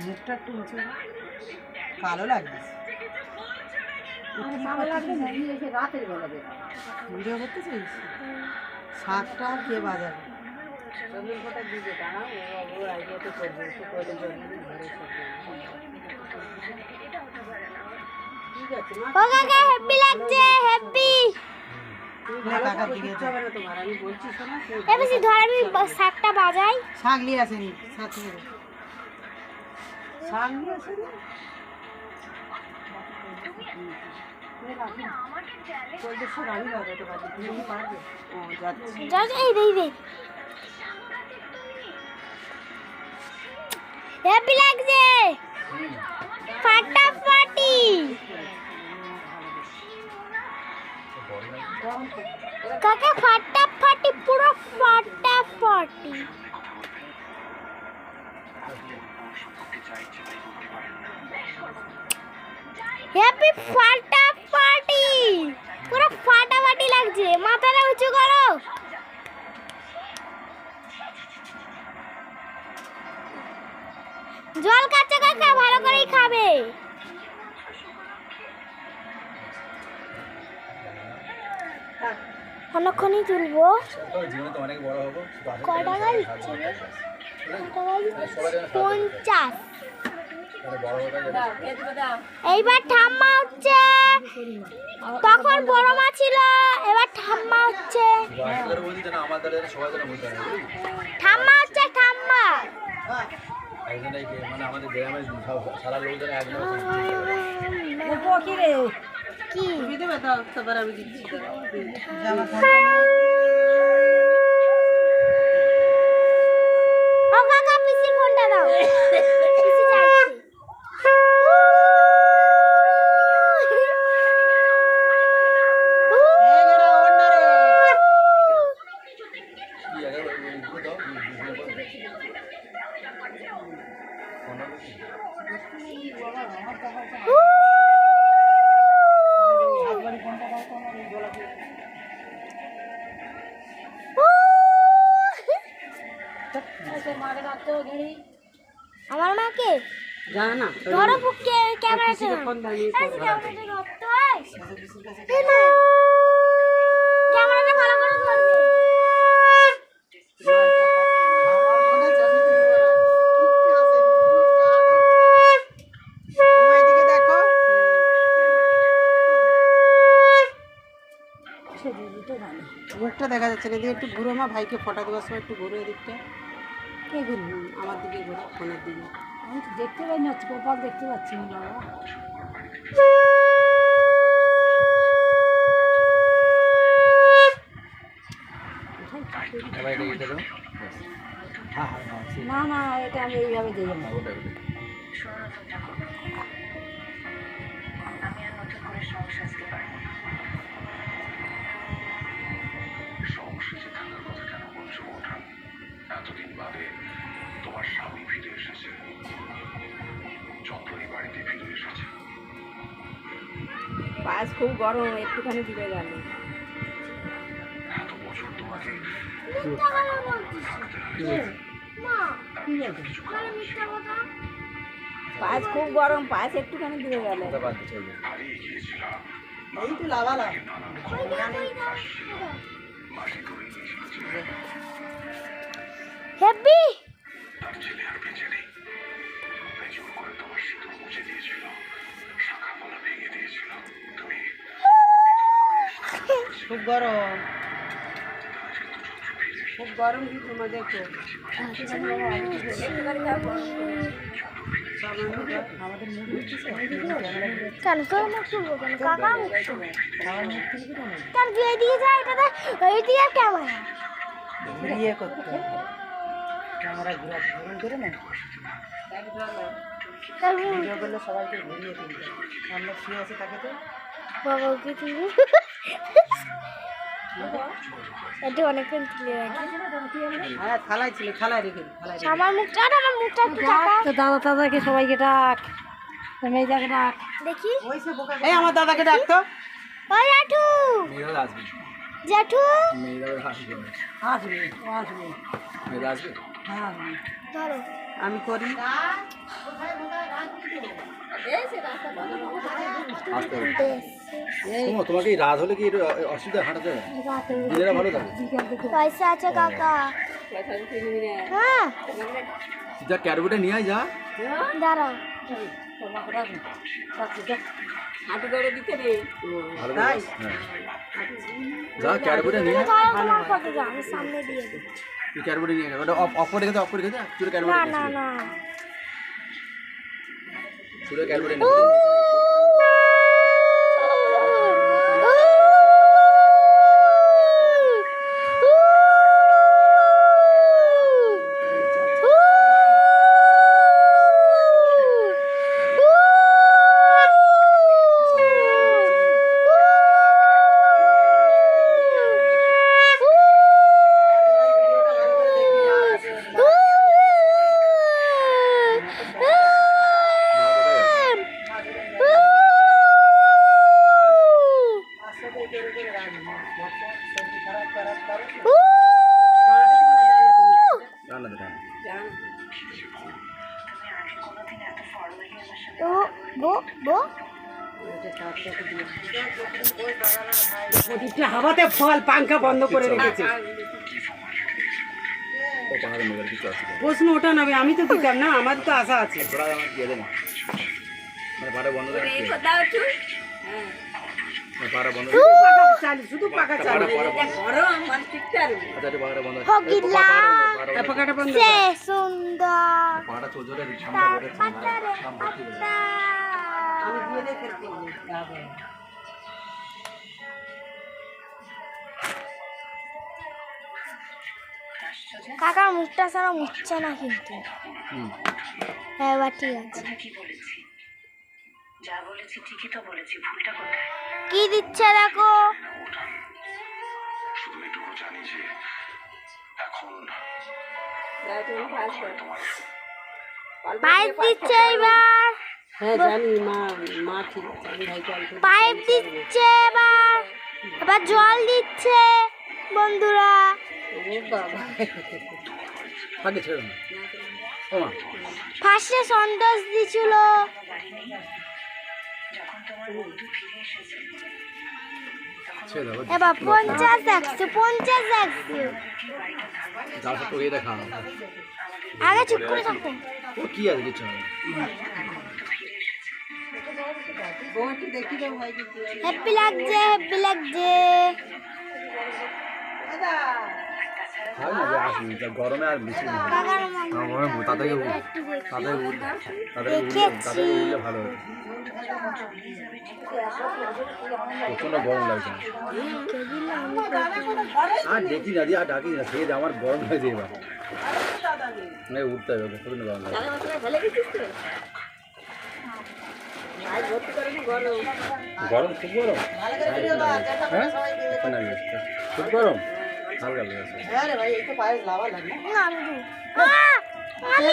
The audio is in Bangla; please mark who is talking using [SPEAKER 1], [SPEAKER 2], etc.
[SPEAKER 1] মুখটা একটু উঁচু কালো লাগছে।
[SPEAKER 2] রাতের বেলা
[SPEAKER 1] ভিডিও করতে চাইছি শাকটা কে বাজাবে
[SPEAKER 3] হেভি লাগছে হেভি। এবার ধর আমি শাকটা বাজাই।
[SPEAKER 1] শাক নিয়ে আসেনি শাক নিয়ে আসেনি
[SPEAKER 3] হেভি লাগছে ফাটাফাটি। কাকা ফাটাফাটি পুরো ফাটাফাটি। হেভি ফাটাফাটি পুরো ফাটাফাটি লাগছে। মাথাটা উঁচু করো। জল খাচ্ছে কাকা ভালো করেই খাবে। অনেকক্ষণই তুলবো। কয় টাকা দিচ্ছে রে? 50। এইবার ঠাম্মা হচ্ছে, তখন বড় মা ছিল, এবার ঠাম্মা হচ্ছে। ঠাম্মা হচ্ছে ঠাম্মা। কি ও কাকা পিসির ফোনটা দাও। পিসি যাচ্ছে। আমার মাকে
[SPEAKER 1] জানা
[SPEAKER 3] ধরো বুকে ক্যামেরাটা ক্যামেরাটা ভালো করে ধরবে।
[SPEAKER 1] মুখটা দেখা যাচ্ছে না। এদিকে একটু ঘুরো মা, ভাইকে ফটো দেওয়ার সময় একটু ঘুরো এদিকটা। কে ঘুরবো? আমার দিকে ঘুরো, ফোনের দিকে।
[SPEAKER 2] আমি তো দেখতে পাই না, গোপাল দেখতে পাচ্ছি না বাবা। না না, এটা আমি এইভাবে দিই না।
[SPEAKER 4] এতদিন বাদে তোমার স্বামী ফিরে এসেছে, চন্দ্রী বাড়িতে ফিরে এসেছে।
[SPEAKER 2] পায়েস খুব গরম, একটুখানি দিবে গেল।
[SPEAKER 4] এত বছর তোমাকে
[SPEAKER 2] পায়েস খুব গরম, পায়েস একটুখানি দিবে গেল।
[SPEAKER 4] হারিয়ে গিয়েছিলাম।
[SPEAKER 1] এই তো লাভালা
[SPEAKER 4] মাসি ধরে নিয়ে এসেছিল।
[SPEAKER 3] হেভি
[SPEAKER 4] তার ছেলে আর বেঁচে নেই। তাই জোর করে তোমার সিঁদুর মুছে দিয়েছিল, শাখা গলা ভেঙে দিয়েছিল। তুমি
[SPEAKER 1] খুব গরম, খুব গরম কি তোমার দেখো।
[SPEAKER 3] কেন তোর মুখ তুলবো কেন কাকা মুখ তুলবো কেন তুই এইদিকে যা, এটাতে এইদিকে ক্যামেরা
[SPEAKER 1] ঘুরিয়ে করতে ক্যামেরা ঘুরুন করে না ভিডিও করলে সবাইকে ঘুরিয়ে তুলতে। আমরা শুয়ে আছি তাকে তো
[SPEAKER 3] বাবা ওকে তুলবো। এটা অনেকক্ষণ তুলে রাখি।
[SPEAKER 1] হ্যাঁ থালায় ছিল, থালায় রেখে
[SPEAKER 3] আমার মুখটা একটু টাকা
[SPEAKER 2] দাদা দাদাকে সবাইকে ডাক, মেয়েটাকে ডাক।
[SPEAKER 3] দেখি।
[SPEAKER 1] এই আমার দাদাকে ডাকতো।
[SPEAKER 3] ওই জেঠু জেঠু
[SPEAKER 2] আসবে আসবে।
[SPEAKER 3] ধরো
[SPEAKER 1] আমি করি।
[SPEAKER 5] আসতে হবে। শোনো, তোমাকে এই রাত হলে কি একটু অসুবিধা হাঁটাতে হবে? দিনেরা ভালো থাকে।
[SPEAKER 3] পয়সা আছে কাকা? হ্যাঁ
[SPEAKER 5] যা ক্যাডবেটা নিয়ে আয়, যা।
[SPEAKER 3] দাঁড়াও।
[SPEAKER 1] হাঁটু করে দিতে রে
[SPEAKER 5] ভালো করে, হ্যাঁ। যা ক্যাডবেটা নিয়ে আয়।
[SPEAKER 3] ধরো তোমার ফটোটা আমি সামনে দিয়ে দিই।
[SPEAKER 5] তুই ক্যাডবেটা নিয়ে আয়। ওটা অফ করে রেখে দে, অফ করে রেখে দে। চুরে
[SPEAKER 3] না
[SPEAKER 5] ক্যাডবেটা
[SPEAKER 3] না না
[SPEAKER 5] চুরে ক্যাডবেটা নিয়ে আয়। রান্না দে, রান্না।
[SPEAKER 3] ও বো বো
[SPEAKER 1] প্রদীপটা হাওয়াতে ফল পাঙ্খা বন্ধ করে রেখেছে।
[SPEAKER 5] ও পাহাড়ে মেঘের কিছু আছে।
[SPEAKER 1] প্রশ্ন ওটা নেবে, আমি তো দিতাম না, আমার তো আশা আছে।
[SPEAKER 5] তোরা আমার দিয়ে দে না। মানে পাহাড়ে বন্ধ করে রাখতে হবে। মানে পাহাড়ে বন্ধ করে
[SPEAKER 1] পাকা চালু, শুধু পাকা চালু।
[SPEAKER 5] পাহাড়ে বন্ধ।
[SPEAKER 1] গরম মানে টিকতে আর
[SPEAKER 5] আচ্ছা, একটু পাহাড়ে বন্ধ।
[SPEAKER 3] হগিলা
[SPEAKER 1] পাকাটা বন্ধ
[SPEAKER 3] সে
[SPEAKER 1] কর।
[SPEAKER 3] সুন্দর
[SPEAKER 5] পাহাড়টা চোর জোরে সামনে করে
[SPEAKER 3] পাতারে পাতা।
[SPEAKER 1] আমি দিয়ে দেখে দিই।
[SPEAKER 3] কাকার মুখটা ছাড়া মুছছে না কিন্তু। হ্যাঁ এবার ঠিক আছে।
[SPEAKER 6] কি বলেছি? যা বলেছি ঠিকই তো বলেছি, ভুলটা কোথায়?
[SPEAKER 3] কি দিচ্ছে দেখো?
[SPEAKER 4] শুধু এটুকু জানি যে এখন
[SPEAKER 3] পাইপ দিচ্ছে এবার।
[SPEAKER 1] হ্যাঁ জানি, মা মা ঠিক আছে, আমি ভাইকে অল্প
[SPEAKER 3] পাইপ দিচ্ছে এবার। এবার জল দিচ্ছে বন্ধুরা।
[SPEAKER 1] ও বাবা।
[SPEAKER 5] আগে ছেড়ে দাও। ও মা,
[SPEAKER 3] ফার্স্টে সন্দেশ দিছিল।
[SPEAKER 6] যখন তোমার বন্ধু ফিরে এসেছে
[SPEAKER 5] ছেড়ে দাও।
[SPEAKER 3] এবার 50 দেখছে 50 দেখছে।
[SPEAKER 5] যা সব তোকে দেখা।
[SPEAKER 3] আগে চুপ করে থাকো।
[SPEAKER 5] ও কি আছে কিছু না।
[SPEAKER 1] বউ একটু দেখি দাও ভাইকে কি হলো।
[SPEAKER 3] হ্যাপি লাগছে হ্যাপি লাগছে।
[SPEAKER 5] হয় না যে আসবি, যা গরমে আর বেশি না।
[SPEAKER 3] কাকার
[SPEAKER 5] গরমে তাড়াতাড়ি উঠলে ভালো হতো। প্রচন্ড গরম লাগছে। আর দেখি না দিয়ে আর ডাকি না, খেয়ে দে, আমার গরম লাগছে এবার। উঠতে হবে, প্রচন্ড গরম লাগছে। গরম খুব গরম। হ্যাঁ খুব গরম, হালকা লেগেছে।
[SPEAKER 1] হ্যাঁ রে ভাই, এই তো পায়ে লাভা লাগে।
[SPEAKER 3] না আমি